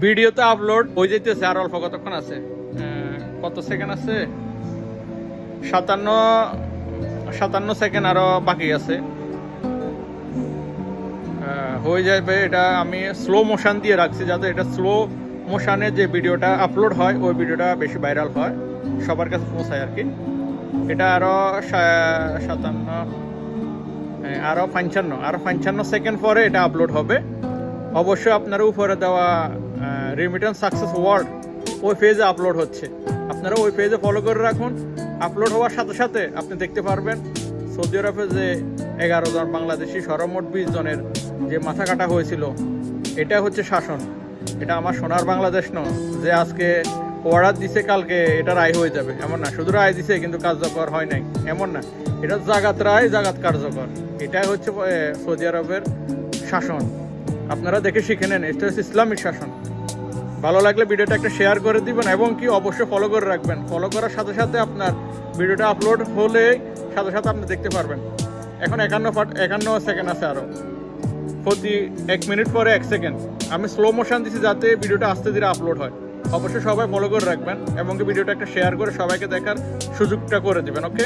ভিডিওতে আপলোড হয়ে যেতেছে, আর অল্প কতক্ষণ আছে, কত সেকেন্ড আছে, 57 সেকেন্ড আরো বাকি আছে, হয়ে যাবে। এটা আমি স্লো মোশন দিয়ে রাখছি যাতে এটা স্লো মোশনে যে ভিডিওটা আপলোড হয় ওই ভিডিওটা বেশি ভাইরাল হয়, সবার কাছে পৌঁছায় আর কি। এটা আরো 57, আরো 55 সেকেন্ড পরে এটা আপলোড হবে। অবশ্যই আপনারা উপরে দেওয়া রেমিটেন্স সাকসেস ওয়ার্ড ওই পেজে আপলোড হচ্ছে, আপনারা ওই পেজে ফলো করে রাখুন। আপলোড হওয়ার সাথে সাথে আপনি দেখতে পারবেন সৌদি আরবে যে 11 জন বাংলাদেশি সর্বমোট 20 জনের যে মাথা কাটা হয়েছিল, এটা হচ্ছে শাসন। এটা আমার সোনার বাংলাদেশ নয় যে আজকে অর্ডার দিছে কালকে এটা রায় হয়ে যাবে, এমন না। শুধু রায় দিছে কিন্তু কার্যকর হয় নাই, এমন না। এটা জাগাত রায়, জাগাত কার্যকর। এটা হচ্ছে সৌদি আরবের শাসন। আপনারা দেখে শিখে নেন, এটা হচ্ছে ইসলামিক শাসন। ভালো লাগলে ভিডিওটা একটা শেয়ার করে দিবেন এবং কি অবশ্যই ফলো করে রাখবেন। ফলো করার সাথে সাথে আপনার ভিডিওটা আপলোড হলে সাথে সাথে আপনি দেখতে পারবেন। এখন 51 সেকেন্ড আছে, আরও প্রতি 1 মিনিট পরে 1 সেকেন্ড। আমি স্লো মোশন দিচ্ছি যাতে ভিডিওটা আস্তে ধীরে আপলোড হয়। অবশ্যই সবাই ফলো করে রাখবেন এবং কি ভিডিওটা একটা শেয়ার করে সবাইকে দেখার সুযোগটা করে দিবেন। ওকে।